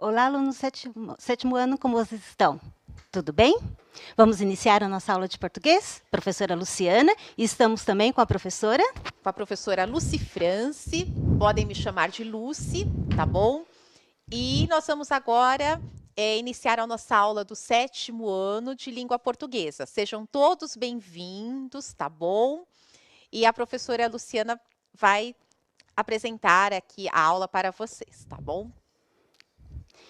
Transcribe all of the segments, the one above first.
Olá, alunos sétimo ano, como vocês estão? Tudo bem? Vamos iniciar a nossa aula de português? Professora Luciana, e estamos também com a professora? Com a professora Lucy France, podem me chamar de Lucy, tá bom? E nós vamos agora iniciar a nossa aula do 7º ano de língua portuguesa. Sejam todos bem-vindos, tá bom? E a professora Luciana vai apresentar aqui a aula para vocês, tá bom?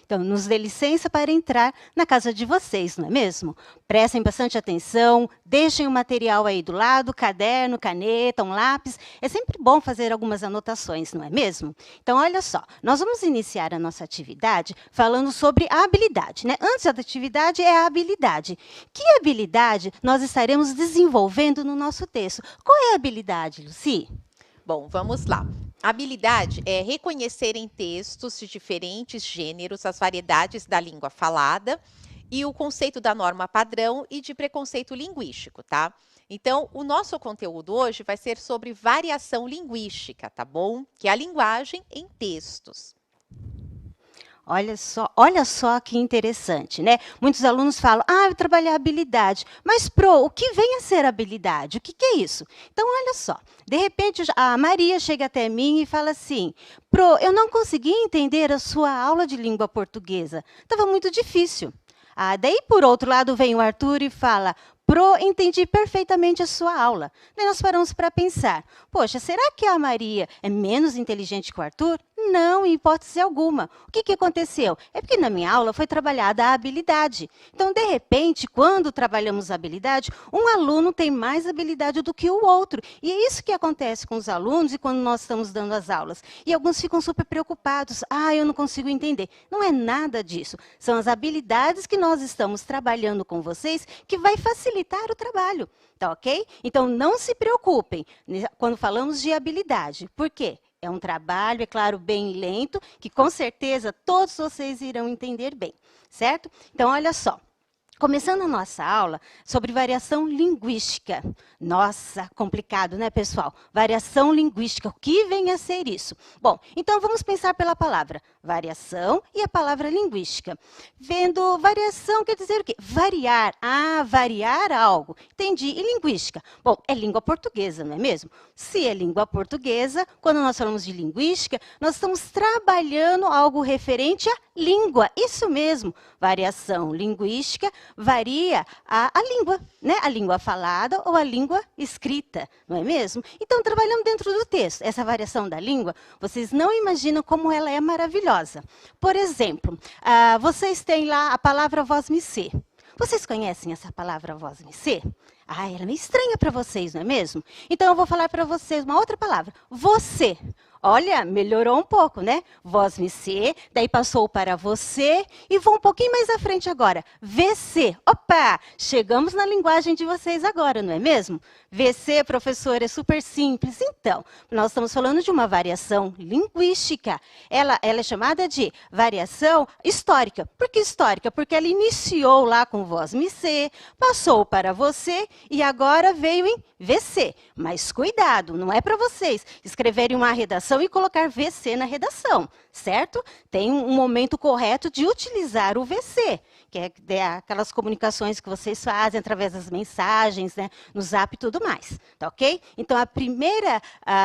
Então, nos dê licença para entrar na casa de vocês, não é mesmo? Prestem bastante atenção, deixem o material aí do lado, caderno, caneta, um lápis. É sempre bom fazer algumas anotações, não é mesmo? Então, olha só, nós vamos iniciar a nossa atividade falando sobre a habilidade, né? Antes da atividade é a habilidade. Que habilidade nós estaremos desenvolvendo no nosso texto? Qual é a habilidade, Lucy? Bom, vamos lá. A habilidade é reconhecer em textos de diferentes gêneros as variedades da língua falada e o conceito da norma padrão e de preconceito linguístico, tá? Então, o nosso conteúdo hoje vai ser sobre variação linguística, tá bom? Que é a linguagem em textos. Olha só que interessante, né? Muitos alunos falam, eu vou trabalhar habilidade. Mas, o que vem a ser habilidade? O que é isso? Então, olha só. De repente, a Maria chega até mim e fala assim, eu não consegui entender a sua aula de língua portuguesa. Estava muito difícil. Daí, por outro lado, vem o Arthur e fala, entendi perfeitamente a sua aula. Daí nós paramos para pensar, poxa, será que a Maria é menos inteligente que o Arthur? Não, em hipótese alguma. O que aconteceu? É porque na minha aula foi trabalhada a habilidade. Então, de repente, quando trabalhamos a habilidade, um aluno tem mais habilidade do que o outro. E é isso que acontece com os alunos e quando nós estamos dando as aulas. E alguns ficam super preocupados. Eu não consigo entender. Não é nada disso. São as habilidades que nós estamos trabalhando com vocês que vai facilitar o trabalho. Tá ok? Então, não se preocupem quando falamos de habilidade. Por quê? É um trabalho, é claro, bem lento, que com certeza todos vocês irão entender bem, certo? Então, olha só. Começando a nossa aula sobre variação linguística. Nossa, complicado, né, pessoal? Variação linguística, o que vem a ser isso? Bom, então vamos pensar pela palavra variação e a palavra linguística. Vendo variação quer dizer o quê? Variar. Variar algo. Entendi. E linguística? Bom, é língua portuguesa, não é mesmo? Se é língua portuguesa, quando nós falamos de linguística, nós estamos trabalhando algo referente à língua. Isso mesmo. Variação linguística varia a língua, né? A língua falada ou a língua escrita, não é mesmo? Então, trabalhando dentro do texto, essa variação da língua, vocês não imaginam como ela é maravilhosa. Por exemplo, vocês têm lá a palavra vós-me-ser. Vocês conhecem essa palavra vós-me-ser? Ela é meio estranha para vocês, não é mesmo? Então, eu vou falar para vocês uma outra palavra. Você. Olha, melhorou um pouco, né? Vós-me-ser, daí passou para você e vou um pouquinho mais à frente agora. VC. Opa! Chegamos na linguagem de vocês agora, não é mesmo? VC, professor, é super simples. Então, nós estamos falando de uma variação linguística. Ela é chamada de variação histórica. Por que histórica? Porque ela iniciou lá com vós-me-ser, passou para você e agora veio em VC. Mas cuidado, não é para vocês escreverem uma redação e colocar VC na redação, certo? Tem um momento correto de utilizar o VC, que é aquelas comunicações que vocês fazem através das mensagens, né, no Zap e tudo mais, tá ok? Então, a primeira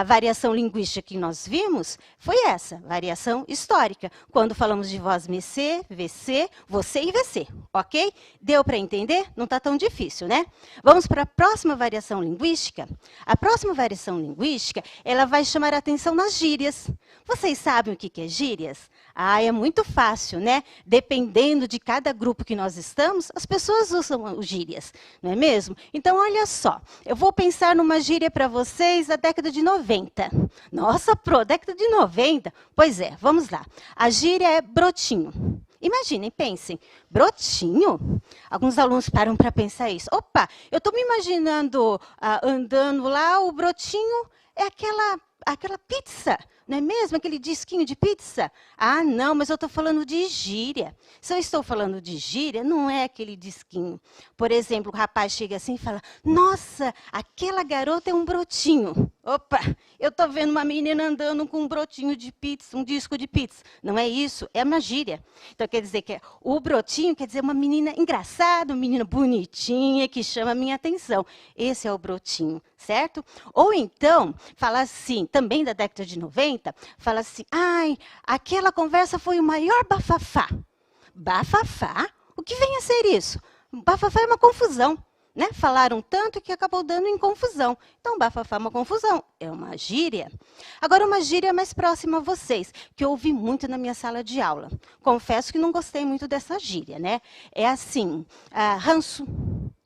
variação linguística que nós vimos foi essa, variação histórica, quando falamos de vós-me-ser, VC, você e VC, ok? Deu para entender? Não está tão difícil, né? Vamos para a próxima variação linguística. A próxima variação linguística, ela vai chamar a atenção nas gírias. Vocês sabem o que é gírias? É muito fácil, né? Dependendo de cada grupo que nós estamos, as pessoas usam gírias, não é mesmo? Então, olha só, eu vou pensar numa gíria para vocês da década de 90. Nossa, década de 90? Pois é, vamos lá. A gíria é brotinho. Imaginem, pensem, brotinho? Alguns alunos param para pensar isso. Opa, eu estou me imaginando andando lá, o brotinho é aquela pizza, não é mesmo? Aquele disquinho de pizza? Não, mas eu estou falando de gíria. Se eu estou falando de gíria, não é aquele disquinho. Por exemplo, o rapaz chega assim e fala, nossa, aquela garota é um brotinho. Opa, eu tô vendo uma menina andando com um brotinho de pizza, um disco de pizza. Não é isso, é uma gíria. Então, quer dizer que o brotinho quer dizer uma menina engraçada, uma menina bonitinha, que chama a minha atenção. Esse é o brotinho, certo? Ou então, fala assim, também da década de 90, fala assim, ai, aquela conversa foi o maior bafafá. Bafafá? O que vem a ser isso? Bafafá é uma confusão. Né? Falaram tanto que acabou dando em confusão. Então, bafafá é uma confusão, é uma gíria. Agora, uma gíria mais próxima a vocês, que eu ouvi muito na minha sala de aula. Confesso que não gostei muito dessa gíria, né? É assim, ranço.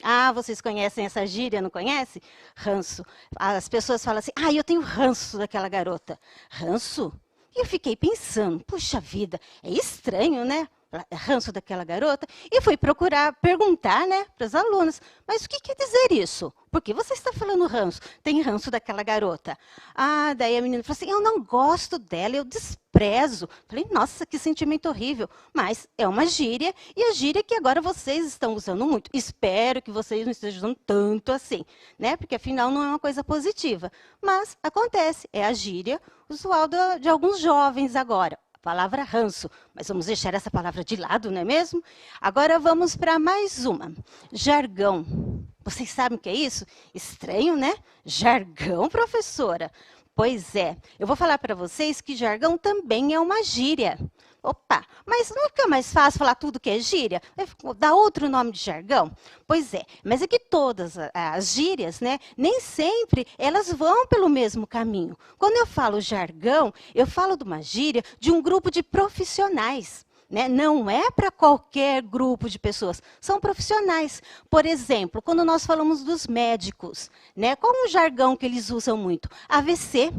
Ah, vocês conhecem essa gíria, não conhece? Ranço. As pessoas falam assim, eu tenho ranço daquela garota. Ranço? E eu fiquei pensando, puxa vida, é estranho, né? Ranço daquela garota, e fui procurar, perguntar, né, para as alunas, mas o que quer dizer isso? Por que você está falando ranço? Tem ranço daquela garota? Daí a menina falou assim, eu não gosto dela, eu desprezo. Falei, nossa, que sentimento horrível, mas é uma gíria, e a gíria que agora vocês estão usando muito. Espero que vocês não estejam usando tanto assim, né, porque afinal não é uma coisa positiva, mas acontece, é a gíria usual de alguns jovens agora. Palavra ranço, mas vamos deixar essa palavra de lado, não é mesmo? Agora vamos para mais uma. Jargão. Vocês sabem o que é isso? Estranho, né? Jargão, professora. Pois é, eu vou falar para vocês que jargão também é uma gíria. Opa, mas não fica mais fácil falar tudo que é gíria? Dá outro nome de jargão? Pois é, mas é que todas as gírias, né, nem sempre elas vão pelo mesmo caminho. Quando eu falo jargão, eu falo de uma gíria de um grupo de profissionais. Né? Não é para qualquer grupo de pessoas, são profissionais. Por exemplo, quando nós falamos dos médicos, né, qual é o jargão que eles usam muito? AVC.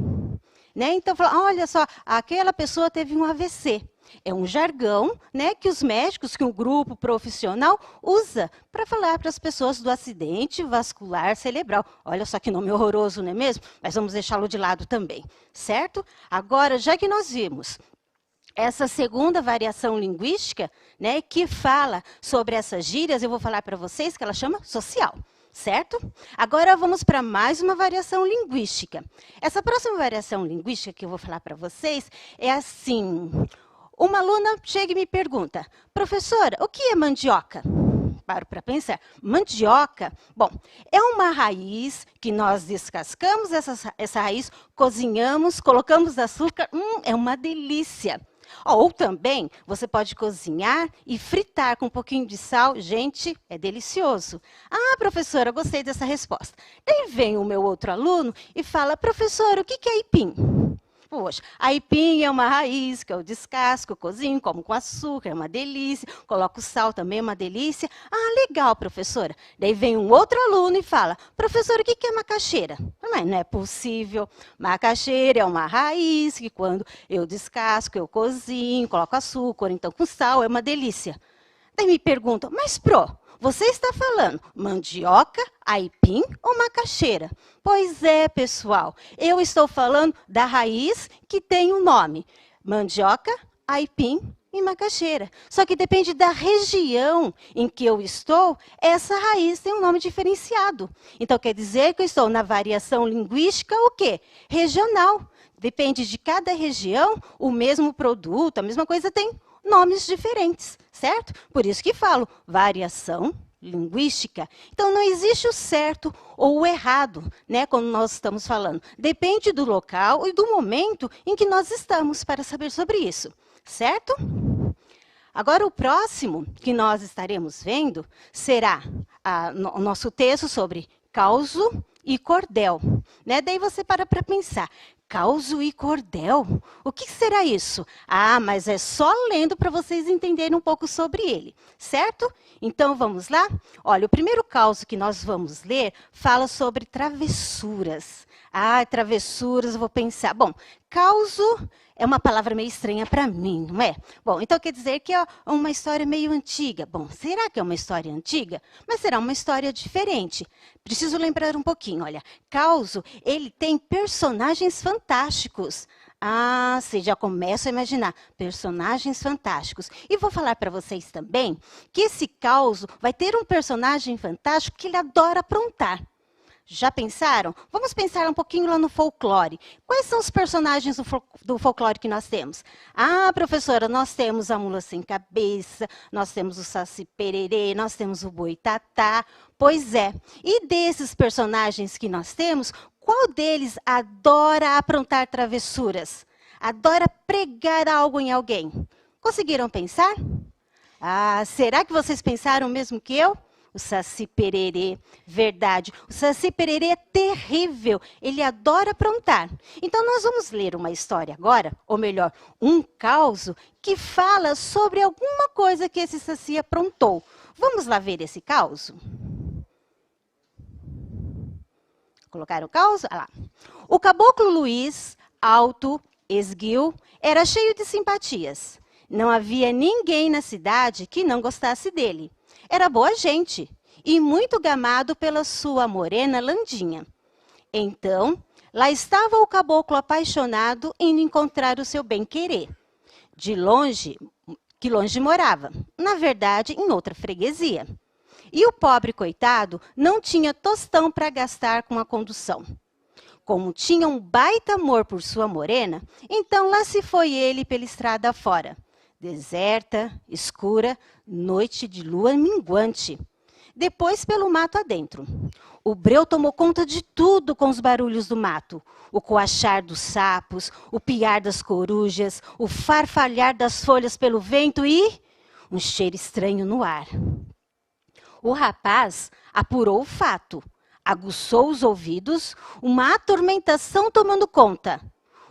Né? Então, olha só, aquela pessoa teve um AVC. É um jargão, né, que os médicos, que um grupo profissional usa para falar para as pessoas do acidente vascular cerebral. Olha só que nome horroroso, não é mesmo? Mas vamos deixá-lo de lado também, certo? Agora, já que nós vimos essa segunda variação linguística, né, que fala sobre essas gírias, eu vou falar para vocês que ela chama social. Certo? Agora vamos para mais uma variação linguística. Essa próxima variação linguística que eu vou falar para vocês é assim. Uma aluna chega e me pergunta, professora, o que é mandioca? Paro para pensar. Mandioca, bom, é uma raiz que nós descascamos essa raiz, cozinhamos, colocamos açúcar, é uma delícia. Ou também, você pode cozinhar e fritar com um pouquinho de sal. Gente, é delicioso. Professora, gostei dessa resposta. Daí vem o meu outro aluno e fala, professora, o que é aipim? Poxa, aipim é uma raiz que eu descasco, cozinho, como com açúcar, é uma delícia. Coloco sal também, é uma delícia. Legal, professora. Daí vem um outro aluno e fala, professora, o que é macaxeira? Mas não é possível. Macaxeira é uma raiz que quando eu descasco, eu cozinho, coloco açúcar, então com sal, é uma delícia. Daí me perguntam, mas você está falando mandioca, aipim ou macaxeira? Pois é, pessoal, eu estou falando da raiz que tem um nome. Mandioca, aipim e macaxeira. Só que depende da região em que eu estou, essa raiz tem um nome diferenciado. Então, quer dizer que eu estou na variação linguística o quê? Regional. Depende de cada região, o mesmo produto, a mesma coisa tem nomes diferentes, certo? Por isso que falo variação linguística. Então, não existe o certo ou o errado, né, quando nós estamos falando. Depende do local e do momento em que nós estamos para saber sobre isso, certo? Agora, o próximo que nós estaremos vendo será o nosso texto sobre causo e cordel. Né? Daí você para pensar, causo e cordel? O que será isso? Mas é só lendo para vocês entenderem um pouco sobre ele, certo? Então, vamos lá? Olha, o primeiro causo que nós vamos ler fala sobre travessuras. Travessuras, eu vou pensar. Bom, causo é uma palavra meio estranha para mim, não é? Bom, então quer dizer que é uma história meio antiga. Bom, será que é uma história antiga? Mas será uma história diferente. Preciso lembrar um pouquinho, olha. Causo, ele tem personagens fantásticos. Você já começa a imaginar personagens fantásticos. E vou falar para vocês também que esse causo vai ter um personagem fantástico que ele adora aprontar. Já pensaram? Vamos pensar um pouquinho lá no folclore. Quais são os personagens do folclore que nós temos? Ah, professora, nós temos a mula sem cabeça, nós temos o Saci Pererê, nós temos o Boitatá. Pois é. E desses personagens que nós temos, qual deles adora aprontar travessuras? Adora pregar algo em alguém? Conseguiram pensar? Ah, será que vocês pensaram mesmo que eu? O Saci Pererê, verdade. O Saci Pererê é terrível, ele adora aprontar. Então nós vamos ler uma história agora, ou melhor, um causo que fala sobre alguma coisa que esse Saci aprontou. Vamos lá ver esse causo? Colocaram o causo? Ah lá. O caboclo Luiz, alto, esguio, era cheio de simpatias. Não havia ninguém na cidade que não gostasse dele. Era boa gente e muito gamado pela sua morena Landinha. Então, lá estava o caboclo apaixonado em encontrar o seu bem-querer. Que longe morava, na verdade, em outra freguesia. E o pobre coitado não tinha tostão para gastar com a condução. Como tinha um baita amor por sua morena, então lá se foi ele pela estrada fora. Deserta, escura, noite de lua minguante. Depois pelo mato adentro. O breu tomou conta de tudo com os barulhos do mato. O coachar dos sapos, o piar das corujas, o farfalhar das folhas pelo vento e um cheiro estranho no ar. O rapaz apurou o fato, aguçou os ouvidos, uma atormentação tomando conta.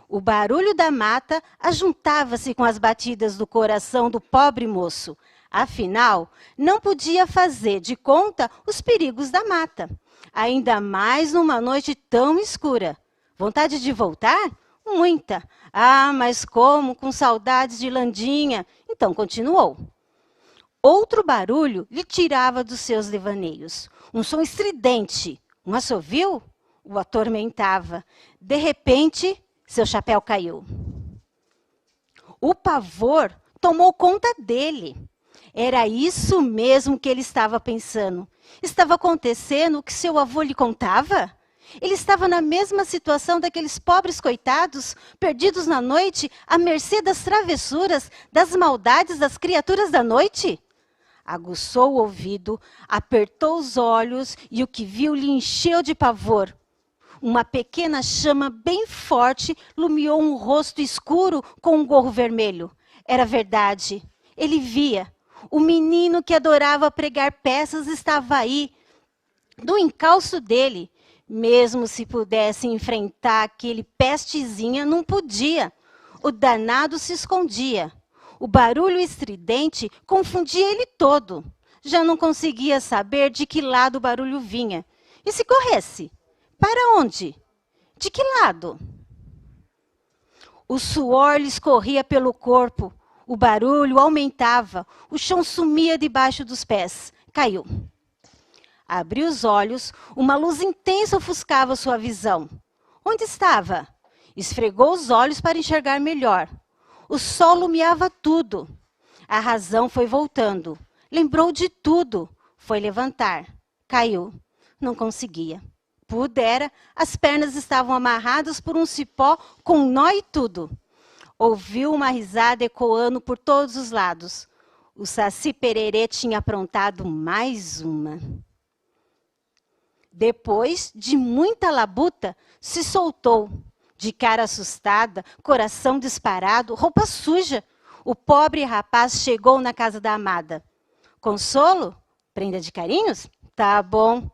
O barulho da mata ajuntava-se com as batidas do coração do pobre moço. Afinal, não podia fazer de conta os perigos da mata. Ainda mais numa noite tão escura. Vontade de voltar? Muita. Ah, mas como? Com saudades de Landinha. Então continuou. Outro barulho lhe tirava dos seus devaneios. Um som estridente, um assovio, o atormentava. De repente, seu chapéu caiu. O pavor tomou conta dele. Era isso mesmo que ele estava pensando. Estava acontecendo o que seu avô lhe contava? Ele estava na mesma situação daqueles pobres coitados, perdidos na noite, à mercê das travessuras, das maldades das criaturas da noite? Aguçou o ouvido, apertou os olhos e o que viu lhe encheu de pavor. Uma pequena chama bem forte lumiou um rosto escuro com um gorro vermelho. Era verdade. Ele via. O menino que adorava pregar peças estava aí, do encalço dele. Mesmo se pudesse enfrentar aquele pestezinha, não podia. O danado se escondia. O barulho estridente confundia ele todo. Já não conseguia saber de que lado o barulho vinha. E se corresse? Para onde? De que lado? O suor lhe escorria pelo corpo. O barulho aumentava. O chão sumia debaixo dos pés. Caiu. Abriu os olhos. Uma luz intensa ofuscava sua visão. Onde estava? Esfregou os olhos para enxergar melhor. O sol lumiava tudo. A razão foi voltando. Lembrou de tudo. Foi levantar. Caiu. Não conseguia. Pudera, as pernas estavam amarradas por um cipó com nó e tudo. Ouviu uma risada ecoando por todos os lados. O Saci Pererê tinha aprontado mais uma. Depois de muita labuta, se soltou. De cara assustada, coração disparado, roupa suja. O pobre rapaz chegou na casa da amada. Consolo? Prenda de carinhos? Tá bom.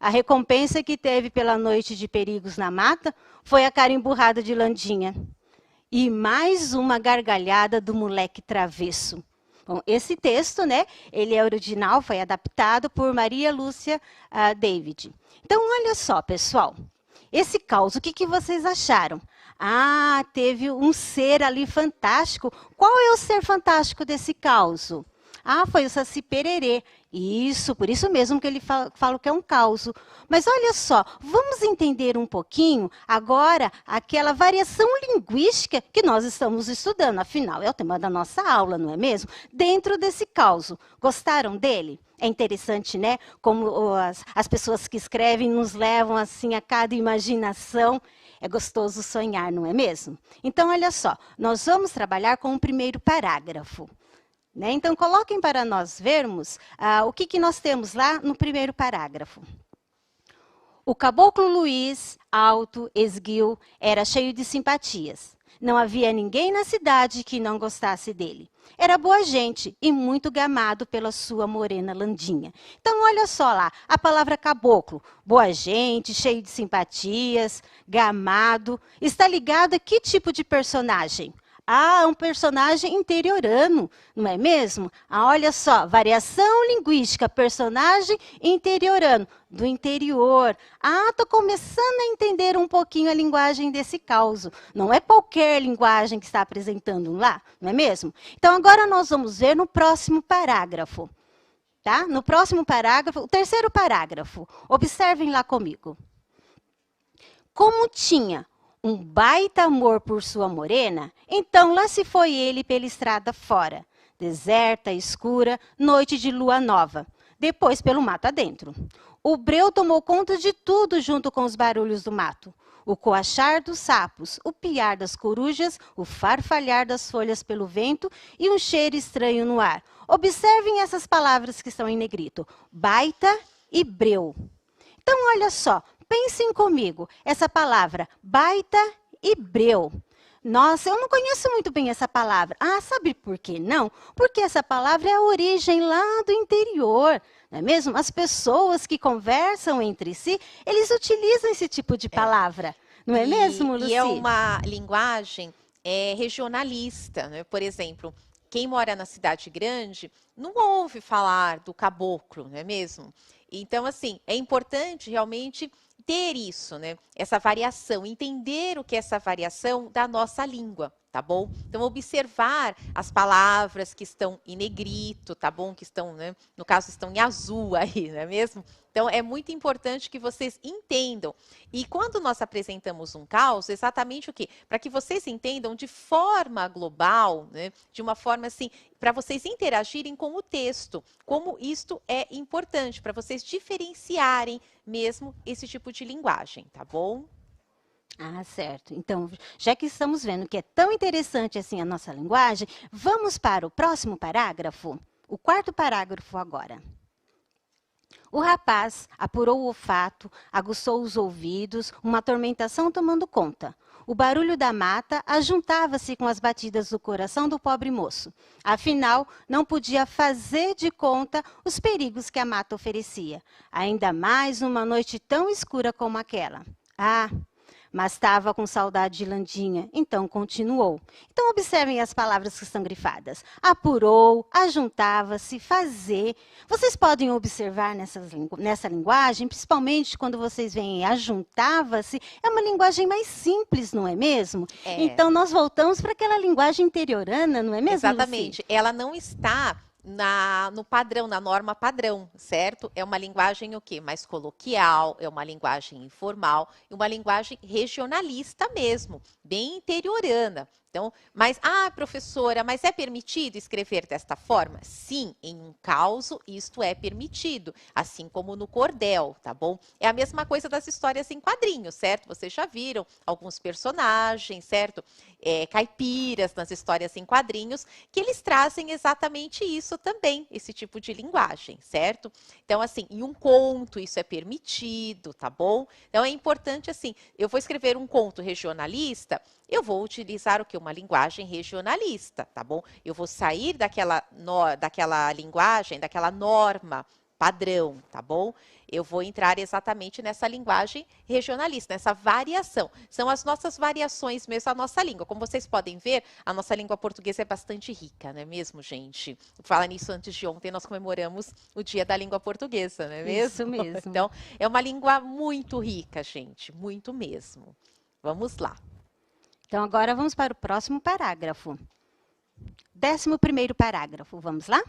A recompensa que teve pela noite de perigos na mata foi a cara emburrada de Landinha. E mais uma gargalhada do moleque travesso. Bom, esse texto, né, ele é original, foi adaptado por Maria Lúcia David. Então, olha só, pessoal. Esse caos, o que vocês acharam? Ah, teve um ser ali fantástico. Qual é o ser fantástico desse caos? Ah, foi o Saci Pererê. Isso, por isso mesmo que ele fala que é um causo. Mas olha só, vamos entender um pouquinho agora aquela variação linguística que nós estamos estudando. Afinal, é o tema da nossa aula, não é mesmo? Dentro desse causo. Gostaram dele? É interessante, né? Como as pessoas que escrevem nos levam assim a cada imaginação. É gostoso sonhar, não é mesmo? Então, olha só, nós vamos trabalhar com o primeiro parágrafo. Né? Então, coloquem para nós vermos o que nós temos lá no primeiro parágrafo. O caboclo Luiz, alto, esguio, era cheio de simpatias. Não havia ninguém na cidade que não gostasse dele. Era boa gente e muito gamado pela sua morena Landinha. Então, olha só lá, a palavra caboclo. Boa gente, cheio de simpatias, gamado. Está ligado a que tipo de personagem? Ah, um personagem interiorano, não é mesmo? Ah, olha só, variação linguística, personagem interiorano, do interior. Ah, estou começando a entender um pouquinho a linguagem desse causo. Não é qualquer linguagem que está apresentando lá, não é mesmo? Então, agora nós vamos ver no próximo parágrafo. Tá? No próximo parágrafo, o terceiro parágrafo. Observem lá comigo. Como tinha um baita amor por sua morena, então lá se foi ele pela estrada fora, deserta, escura, noite de lua nova, depois pelo mato adentro. O breu tomou conta de tudo junto com os barulhos do mato. O coachar dos sapos, o piar das corujas, o farfalhar das folhas pelo vento e um cheiro estranho no ar. Observem essas palavras que estão em negrito, baita e breu. Então, olha só, pensem comigo, essa palavra baita e breu. Nossa, eu não conheço muito bem essa palavra. Ah, sabe por que não? Porque essa palavra é a origem lá do interior, não é mesmo? As pessoas que conversam entre si, eles utilizam esse tipo de palavra, não é mesmo, Lucy? E é uma linguagem regionalista, né? Por exemplo, quem mora na cidade grande não ouve falar do caboclo, não é mesmo? Então, assim, é importante realmente ter isso, né? Essa variação, entender o que é essa variação da nossa língua, tá bom? Então, observar as palavras que estão em negrito, tá bom? Que estão, né? No caso, estão em azul aí, não é mesmo? Então, é muito importante que vocês entendam. E quando nós apresentamos um caos, exatamente o quê? Para que vocês entendam de forma global, né? De uma forma assim, para vocês interagirem com o texto, como isto é importante, para vocês diferenciarem mesmo esse tipo de linguagem, tá bom? Ah, certo. Então, já que estamos vendo que é tão interessante assim a nossa linguagem, vamos para o próximo parágrafo? O quarto parágrafo agora. O rapaz apurou o olfato, aguçou os ouvidos, uma atormentação tomando conta. O barulho da mata ajuntava-se com as batidas do coração do pobre moço. Afinal, não podia fazer de conta os perigos que a mata oferecia, ainda mais numa noite tão escura como aquela. Ah, mas estava com saudade de Landinha, então continuou. Então, observem as palavras que estão grifadas. Apurou, ajuntava-se, fazer. Vocês podem observar nessa linguagem, principalmente quando vocês veem ajuntava-se, é uma linguagem mais simples, não é mesmo? É. Então, nós voltamos para aquela linguagem interiorana, não é mesmo, Exatamente. Lucy? Ela não está no padrão, na norma padrão, certo? É uma linguagem o quê? Mais coloquial, é uma linguagem informal, e uma linguagem regionalista mesmo, bem interiorana. Então, mas, professora, mas é permitido escrever desta forma? Sim, em um causo isto é permitido, assim como no cordel, tá bom? É a mesma coisa das histórias em quadrinhos, certo? Vocês já viram alguns personagens, certo? Caipiras nas histórias em quadrinhos, que eles trazem exatamente isso também, esse tipo de linguagem, certo? Então, assim, em um conto isso é permitido, tá bom? Então, é importante, assim, eu vou escrever um conto regionalista, eu vou utilizar o que? Uma linguagem regionalista, tá bom? Eu vou sair daquela linguagem, daquela norma padrão, tá bom? Eu vou entrar exatamente nessa linguagem regionalista, nessa variação. São as nossas variações mesmo, a nossa língua. Como vocês podem ver, a nossa língua portuguesa é bastante rica, não é mesmo, gente? Fala nisso, antes de ontem nós comemoramos o Dia da Língua Portuguesa, não é mesmo? Isso mesmo. Então, é uma língua muito rica, gente, muito mesmo. Vamos lá. Então, agora vamos para o próximo parágrafo. 11º parágrafo, vamos lá?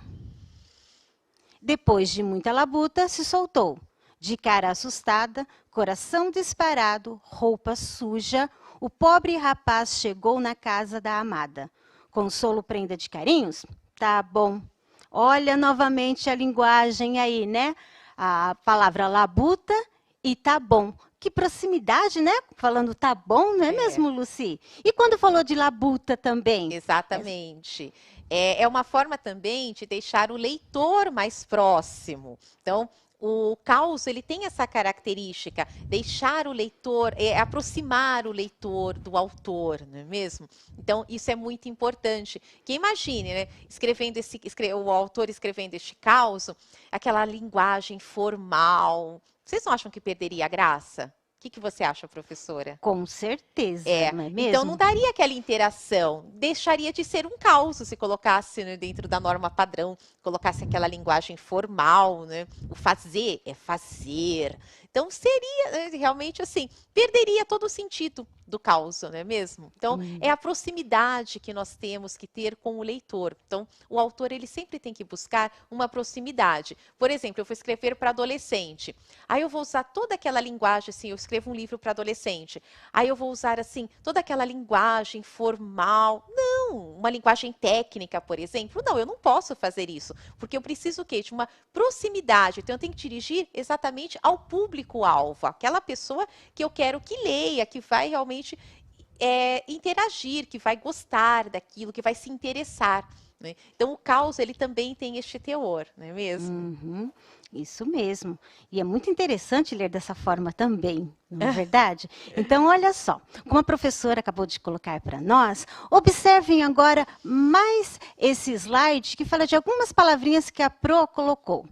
Depois de muita labuta, se soltou. De cara assustada, coração disparado, roupa suja, o pobre rapaz chegou na casa da amada. Consolo, prenda de carinhos? Tá bom. Olha novamente a linguagem aí, né? A palavra labuta e tá bom. Que proximidade, né? Falando tá bom, não é mesmo, Lucy? E quando falou de labuta também? Exatamente. É uma forma também de deixar o leitor mais próximo. Então, o caos ele tem essa característica, deixar o leitor, aproximar o leitor do autor, não é mesmo? Então, isso é muito importante. Que imagine, né, o autor escrevendo este caos, aquela linguagem formal. Vocês não acham que perderia a graça? O que você acha, professora? Com certeza, não é mesmo? Então não daria aquela interação, deixaria de ser um caos se colocasse, né, dentro da norma padrão, colocasse aquela linguagem formal, né? O fazer é fazer. Então seria, né, realmente assim, perderia todo o sentido do caos, não é mesmo? Então é a proximidade que nós temos que ter com o leitor. Então o autor ele sempre tem que buscar uma proximidade. Por exemplo, eu vou escrever para adolescente. Aí eu vou usar toda aquela linguagem assim, eu escrevo um livro para adolescente. Aí eu vou usar assim toda aquela linguagem formal. Não, uma linguagem técnica, por exemplo. Não, eu não posso fazer isso, porque eu preciso o quê? De uma proximidade. Então eu tenho que dirigir exatamente ao público-alvo, aquela pessoa que eu quero que leia, que vai realmente interagir, que vai gostar daquilo, que vai se interessar. Né? Então o caos ele também tem este teor, não é mesmo? Isso mesmo. E é muito interessante ler dessa forma também, não é verdade? Então, olha só, como a professora acabou de colocar para nós, observem agora mais esse slide que fala de algumas palavrinhas que a Pro colocou.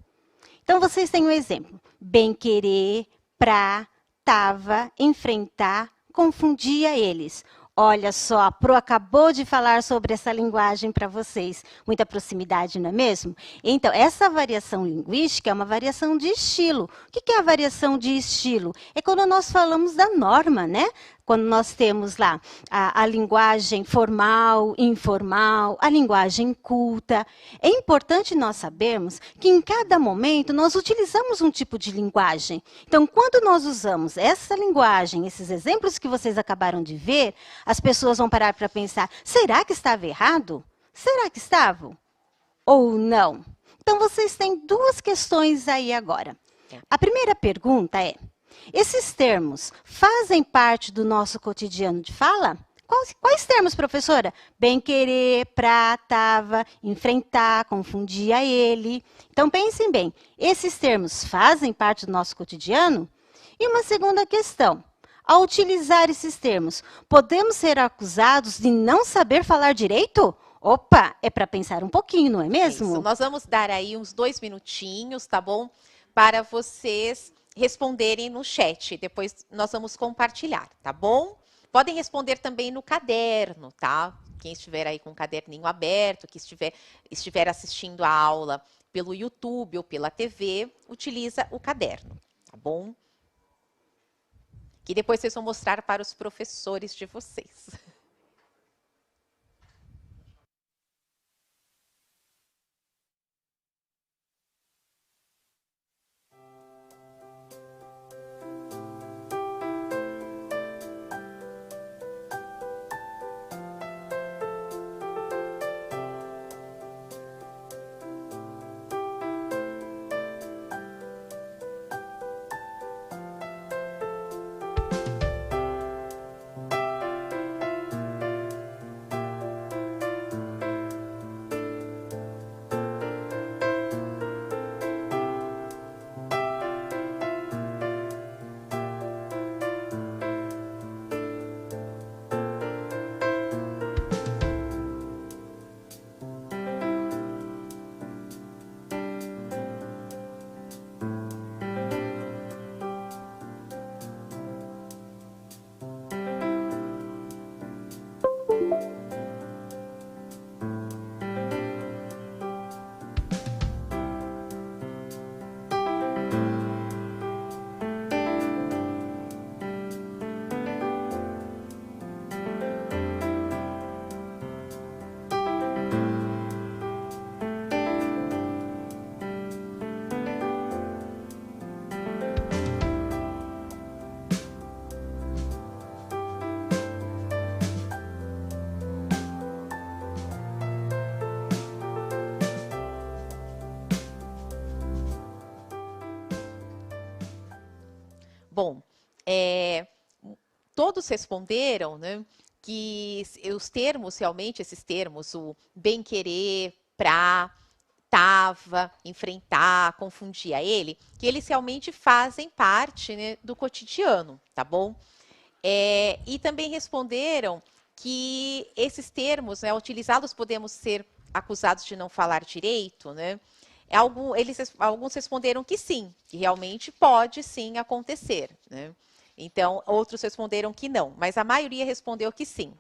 Então, vocês têm um exemplo. Bem-querer, pra, tava, enfrentar, confundia eles. Olha só, a Pro acabou de falar sobre essa linguagem para vocês. Muita proximidade, não é mesmo? Então, essa variação linguística é uma variação de estilo. O que é a variação de estilo? É quando nós falamos da norma, né? Quando nós temos lá a linguagem formal, informal, a linguagem culta. É importante nós sabermos que em cada momento nós utilizamos um tipo de linguagem. Então, quando nós usamos essa linguagem, esses exemplos que vocês acabaram de ver, as pessoas vão parar para pensar, será que estava errado? Será que estava? Ou não? Então, vocês têm duas questões aí agora. A primeira pergunta é, esses termos fazem parte do nosso cotidiano de fala? Quais termos, professora? Bem-querer, pra, tava, enfrentar, confundia ele. Então, pensem bem, esses termos fazem parte do nosso cotidiano? E uma segunda questão, ao utilizar esses termos, podemos ser acusados de não saber falar direito? Opa, é para pensar um pouquinho, não é mesmo? Isso. Nós vamos dar aí uns 2 minutinhos, tá bom? Para vocês responderem no chat. Depois nós vamos compartilhar, tá bom? Podem responder também no caderno, tá? Quem estiver aí com o caderninho aberto, que estiver assistindo a aula pelo YouTube ou pela TV, utiliza o caderno, tá bom? Que depois vocês vão mostrar para os professores de vocês. todos responderam, né, que os termos, realmente, esses termos, o bem-querer, pra, tava, enfrentar, confundia ele, que eles realmente fazem parte, né, do cotidiano, tá bom? E também responderam que esses termos, né, utilizados, podemos ser acusados de não falar direito, né? Alguns responderam que sim, que realmente pode sim acontecer, né? Então, outros responderam que não, mas a maioria respondeu que sim.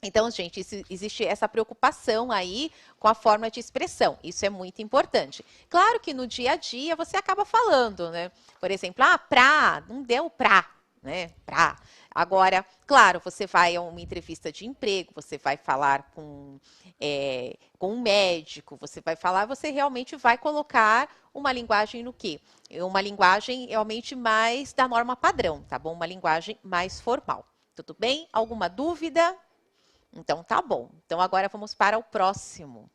Então, gente, existe essa preocupação aí com a forma de expressão. Isso é muito importante. Claro que no dia a dia você acaba falando, né? Por exemplo, pra, não deu pra, né? Pra. Agora, claro, você vai a uma entrevista de emprego, você vai falar com um médico, você vai falar, você realmente vai colocar uma linguagem no quê? Uma linguagem realmente mais da norma padrão, tá bom? Uma linguagem mais formal. Tudo bem? Alguma dúvida? Então, tá bom. Então, agora vamos para o próximo.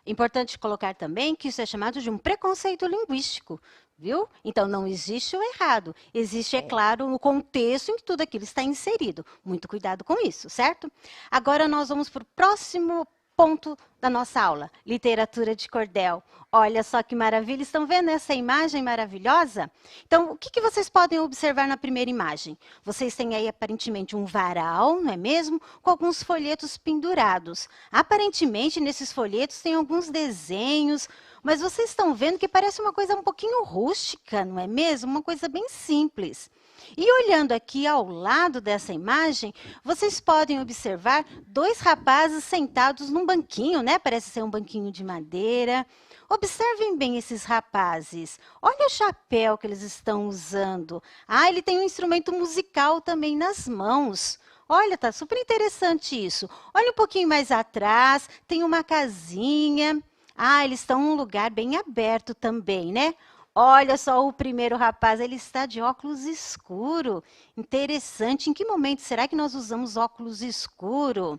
Importante colocar também que isso é chamado de um preconceito linguístico, viu? Então, não existe o errado. Existe, é claro, o contexto em que tudo aquilo está inserido. Muito cuidado com isso, certo? Agora, nós vamos para o próximo ponto da nossa aula, literatura de cordel. Olha só que maravilha, estão vendo essa imagem maravilhosa? Então, o que vocês podem observar na primeira imagem? Vocês têm aí, aparentemente, um varal, não é mesmo? Com alguns folhetos pendurados. Aparentemente, nesses folhetos tem alguns desenhos, mas vocês estão vendo que parece uma coisa um pouquinho rústica, não é mesmo? Uma coisa bem simples. E olhando aqui ao lado dessa imagem, vocês podem observar dois rapazes sentados num banquinho, né? Parece ser um banquinho de madeira. Observem bem esses rapazes. Olha o chapéu que eles estão usando. Ah, ele tem um instrumento musical também nas mãos. Olha, tá super interessante isso. Olha um pouquinho mais atrás, tem uma casinha. Ah, eles estão num lugar bem aberto também, né? Olha só o primeiro rapaz, ele está de óculos escuro. Interessante. Em que momento será que nós usamos óculos escuro?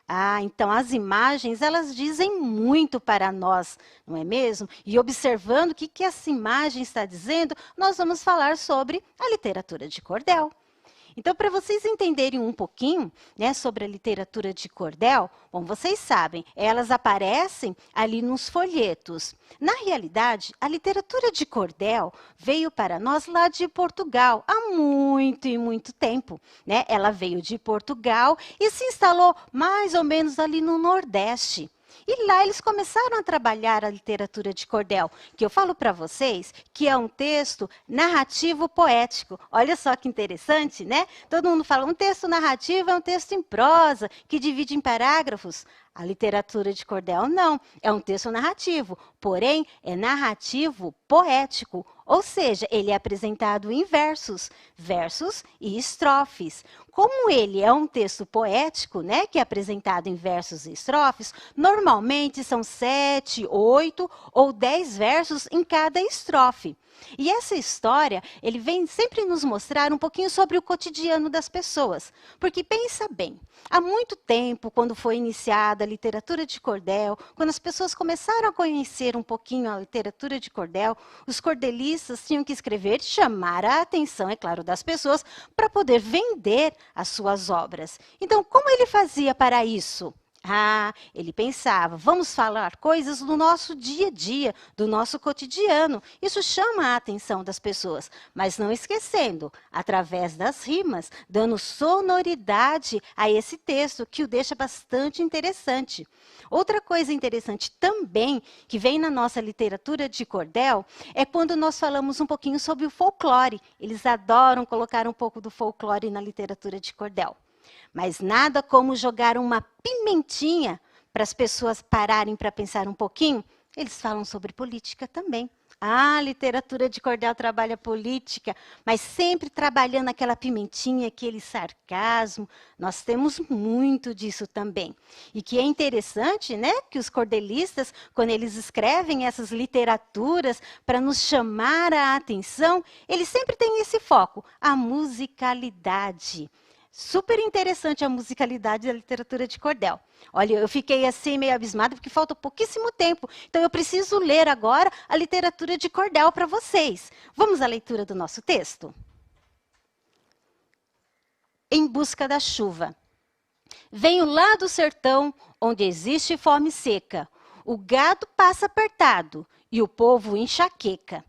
Ah, então as imagens, elas dizem muito para nós, não é mesmo? E observando o que essa imagem está dizendo, nós vamos falar sobre a literatura de cordel. Então, para vocês entenderem um pouquinho, né, sobre a literatura de cordel, bom, vocês sabem, elas aparecem ali nos folhetos. Na realidade, a literatura de cordel veio para nós lá de Portugal, há muito e muito tempo, né? Ela veio de Portugal e se instalou mais ou menos ali no Nordeste. E lá eles começaram a trabalhar a literatura de cordel, que eu falo para vocês que é um texto narrativo poético. Olha só que interessante, né? Todo mundo fala, um texto narrativo é um texto em prosa, que divide em parágrafos. A literatura de cordel não, é um texto narrativo, porém é narrativo poético, ou seja, ele é apresentado em versos, versos e estrofes. Como ele é um texto poético, né, que é apresentado em versos e estrofes, normalmente são 7, 8 ou 10 versos em cada estrofe. E essa história, ele vem sempre nos mostrar um pouquinho sobre o cotidiano das pessoas. Porque pensa bem, há muito tempo, quando foi iniciada a literatura de cordel, quando as pessoas começaram a conhecer um pouquinho a literatura de cordel, os cordelistas tinham que escrever e chamar a atenção, é claro, das pessoas para poder vender as suas obras. Então, como ele fazia para isso? Ah, ele pensava, vamos falar coisas do nosso dia a dia, do nosso cotidiano. Isso chama a atenção das pessoas, mas não esquecendo, através das rimas, dando sonoridade a esse texto, que o deixa bastante interessante. Outra coisa interessante também, que vem na nossa literatura de cordel, é quando nós falamos um pouquinho sobre o folclore. Eles adoram colocar um pouco do folclore na literatura de cordel. Mas nada como jogar uma pimentinha para as pessoas pararem para pensar um pouquinho. Eles falam sobre política também. Ah, a literatura de cordel trabalha política, mas sempre trabalhando aquela pimentinha, aquele sarcasmo. Nós temos muito disso também. E que é interessante, né, que os cordelistas, quando eles escrevem essas literaturas para nos chamar a atenção, eles sempre têm esse foco, a musicalidade. Super interessante a musicalidade da literatura de cordel. Olha, eu fiquei assim meio abismada porque falta pouquíssimo tempo. Então eu preciso ler agora a literatura de cordel para vocês. Vamos à leitura do nosso texto? Em busca da chuva. Venho lá do sertão, onde existe fome seca. O gado passa apertado e o povo enxaqueca.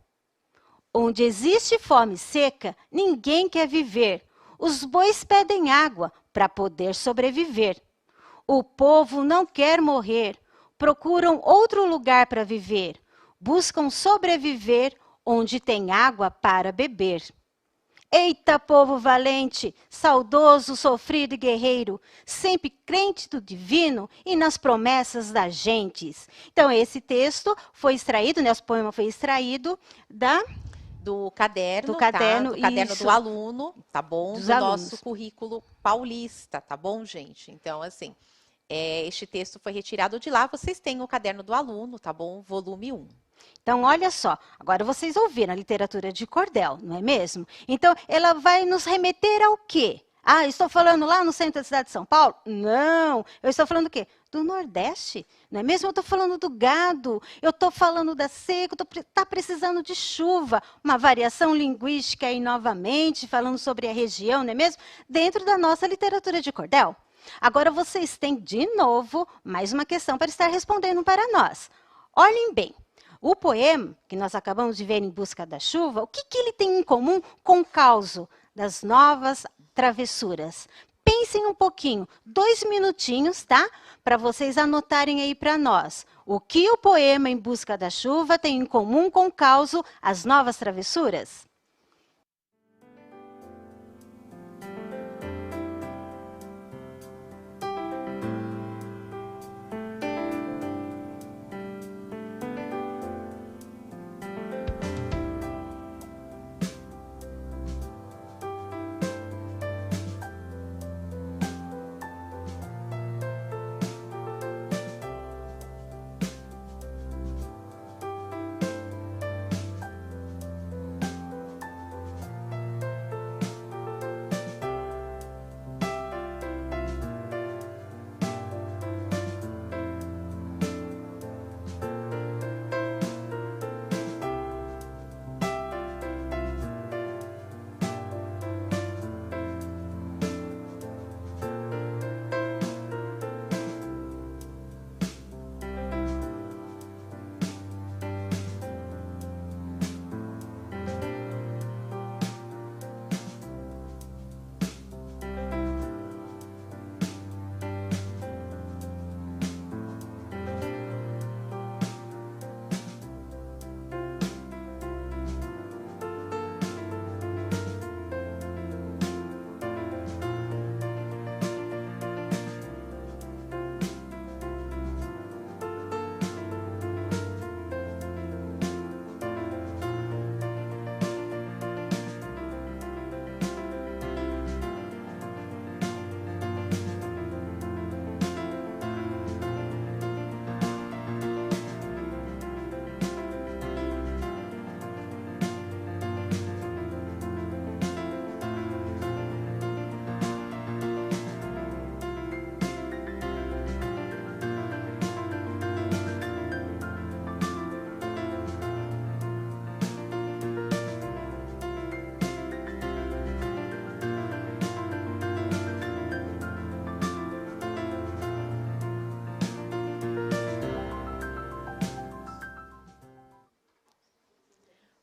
Onde existe fome seca, ninguém quer viver. Os bois pedem água para poder sobreviver. O povo não quer morrer, procuram outro lugar para viver. Buscam sobreviver onde tem água para beber. Eita, povo valente, saudoso, sofrido e guerreiro, sempre crente do divino e nas promessas das gentes. Então, esse texto foi extraído, né, esse poema foi extraído do caderno, do caderno, tá? Do caderno isso, do aluno, tá bom? dos Do alunos. nosso currículo paulista, tá bom, gente? Então, assim, este texto foi retirado de lá. Vocês têm o caderno do aluno, tá bom? Volume 1. Então, olha só, agora vocês ouviram a literatura de cordel, não é mesmo? Então, ela vai nos remeter ao quê? Ah, estou falando lá no centro da cidade de São Paulo? Não, eu estou falando do quê? Do Nordeste, não é mesmo? Eu estou falando do gado, eu estou falando da seca, está precisando de chuva. Uma variação linguística aí novamente, falando sobre a região, não é mesmo? Dentro da nossa literatura de cordel. Agora vocês têm, de novo, mais uma questão para estar respondendo para nós. Olhem bem. O poema que nós acabamos de ver, Em Busca da Chuva, o que ele tem em comum com o caos das novas travessuras? Pensem um pouquinho, 2 minutinhos, tá? Para vocês anotarem aí para nós. O que o poema Em Busca da Chuva tem em comum com o caos, as novas travessuras?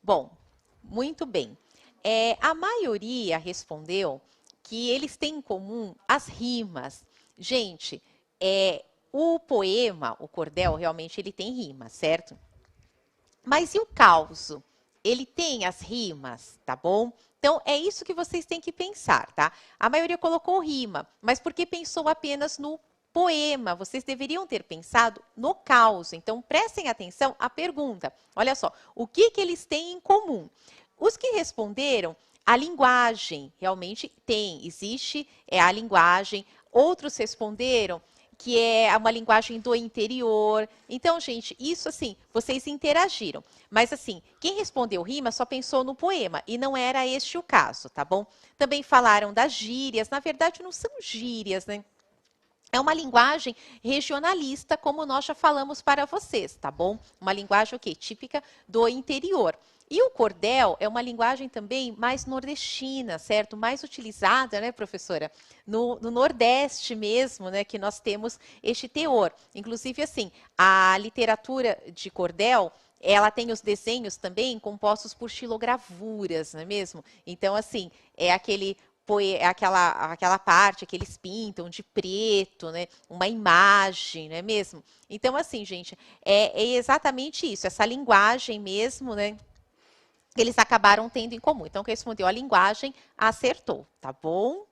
Bom, muito bem. A maioria respondeu que eles têm em comum as rimas. Gente, o poema, o cordel, realmente ele tem rima, certo? Mas e o causo? Ele tem as rimas, tá bom? Então, é isso que vocês têm que pensar, tá? A maioria colocou rima, mas porque pensou apenas no poema, vocês deveriam ter pensado no caos. Então, prestem atenção à pergunta. Olha só, o que eles têm em comum? Os que responderam, a linguagem realmente tem, existe a linguagem. Outros responderam que é uma linguagem do interior. Então, gente, isso assim, vocês interagiram. Mas assim, quem respondeu rima só pensou no poema, e não era este o caso, tá bom? Também falaram das gírias, na verdade não são gírias, né? É uma linguagem regionalista, como nós já falamos para vocês, tá bom? Uma linguagem o quê? Típica do interior. E o cordel é uma linguagem também mais nordestina, certo? Mais utilizada, né, professora? No Nordeste mesmo, né, que nós temos este teor. Inclusive, assim, a literatura de cordel, ela tem os desenhos também compostos por xilogravuras, não é mesmo? Então, assim, é aquela parte que eles pintam de preto, né? Uma imagem, não é mesmo? Então, assim, gente, é exatamente isso, essa linguagem mesmo, né? Que eles acabaram tendo em comum. Então, quem respondeu a linguagem acertou, tá bom?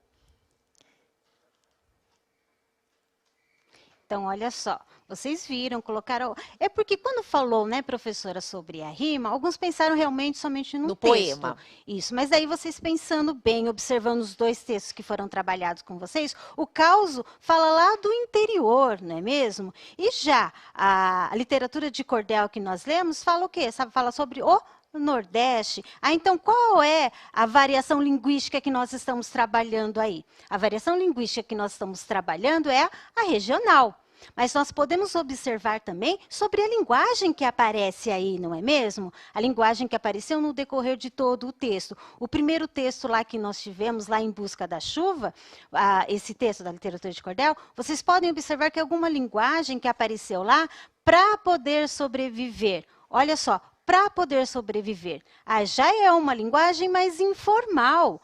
Então, olha só, vocês viram, colocaram. É porque quando falou, né, professora, sobre a rima, alguns pensaram realmente somente no texto. Poema. Isso, mas daí vocês pensando bem, observando os dois textos que foram trabalhados com vocês, o causo fala lá do interior, não é mesmo? E já a literatura de cordel que nós lemos fala o quê? Sabe, fala sobre o Nordeste. Ah, então qual é a variação linguística que nós estamos trabalhando aí? A variação linguística que nós estamos trabalhando é a regional. Mas nós podemos observar também sobre a linguagem que aparece aí, não é mesmo? A linguagem que apareceu no decorrer de todo o texto. O primeiro texto lá que nós tivemos, lá em Busca da Chuva, esse texto da literatura de cordel, vocês podem observar que alguma linguagem que apareceu lá para poder sobreviver. Olha só, para poder sobreviver. Já é uma linguagem mais informal.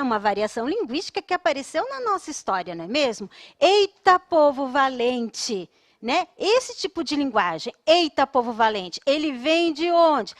Uma variação linguística que apareceu na nossa história, não é mesmo? Eita, povo valente! Né? Esse tipo de linguagem, eita, povo valente, ele vem de onde?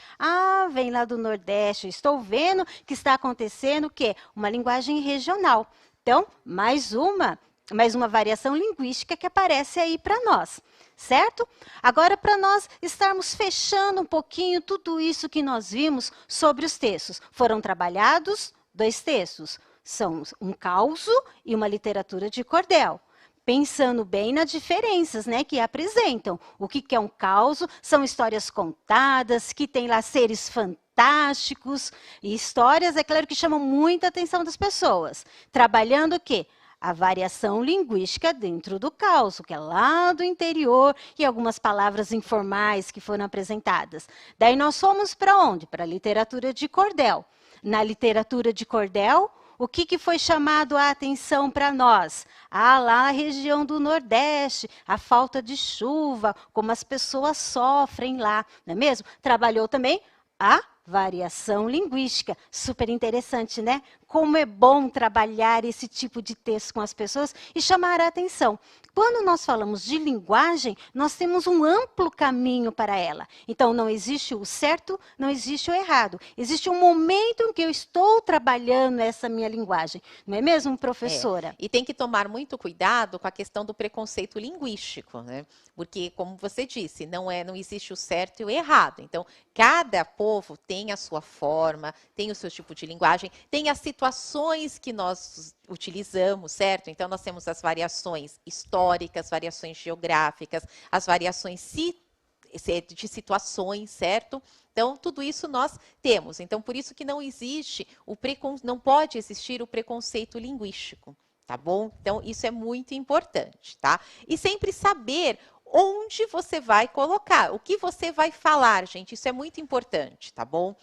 Vem lá do Nordeste. Eu estou vendo que está acontecendo o quê? Uma linguagem regional. Então, mais uma variação linguística que aparece aí para nós. Certo? Agora, para nós estarmos fechando um pouquinho tudo isso que nós vimos sobre os textos. Foram trabalhados 2 textos. São um causo e uma literatura de cordel. Pensando bem nas diferenças, né, que apresentam. O que é um causo? São histórias contadas, que tem lá seres fantásticos. E histórias, é claro, que chamam muita atenção das pessoas. Trabalhando o quê? A variação linguística dentro do causo, que é lá do interior, e algumas palavras informais que foram apresentadas. Daí nós fomos para onde? Para a literatura de cordel. Na literatura de cordel, o que foi chamado a atenção para nós? Lá a região do Nordeste, a falta de chuva, como as pessoas sofrem lá, não é mesmo? Trabalhou também a variação linguística. Super interessante, né? Como é bom trabalhar esse tipo de texto com as pessoas e chamar a atenção. Quando nós falamos de linguagem, nós temos um amplo caminho para ela. Então, não existe o certo, não existe o errado. Existe um momento em que eu estou trabalhando essa minha linguagem. Não é mesmo, professora? E tem que tomar muito cuidado com a questão do preconceito linguístico, né? Porque, como você disse, não existe o certo e o errado. Então, cada povo tem a sua forma, tem o seu tipo de linguagem, tem as situações que nós utilizamos, certo? Então, nós temos as variações históricas, variações geográficas, as variações de situações, certo? Então, tudo isso nós temos. Então, por isso que não pode existir o preconceito linguístico, tá bom? Então, isso é muito importante, tá? E sempre saber onde você vai colocar, o que você vai falar, gente, isso é muito importante, tá bom?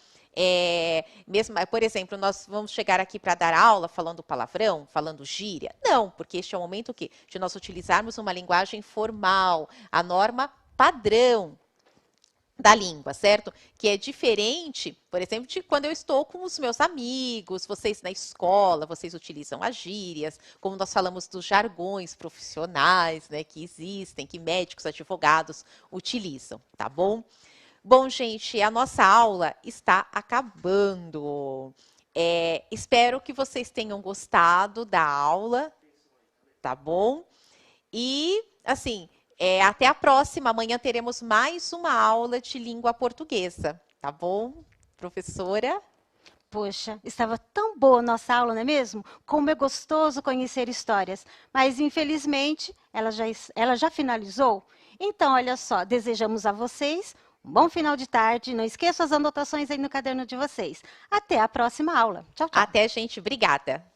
Por exemplo, nós vamos chegar aqui para dar aula falando palavrão, falando gíria? Não, porque este é o momento de nós utilizarmos uma linguagem formal, a norma padrão da língua, certo? Que é diferente, por exemplo, de quando eu estou com os meus amigos, vocês na escola, vocês utilizam as gírias, como nós falamos dos jargões profissionais, né, que existem, que médicos, advogados utilizam, tá bom? Bom, gente, a nossa aula está acabando. Espero que vocês tenham gostado da aula, tá bom? E, assim, até a próxima. Amanhã teremos mais uma aula de língua portuguesa, tá bom, professora? Poxa, estava tão boa a nossa aula, não é mesmo? Como é gostoso conhecer histórias. Mas, infelizmente, ela já finalizou. Então, olha só, desejamos a vocês um bom final de tarde. Não esqueçam as anotações aí no caderno de vocês. Até a próxima aula. Tchau, tchau. Até, gente. Obrigada.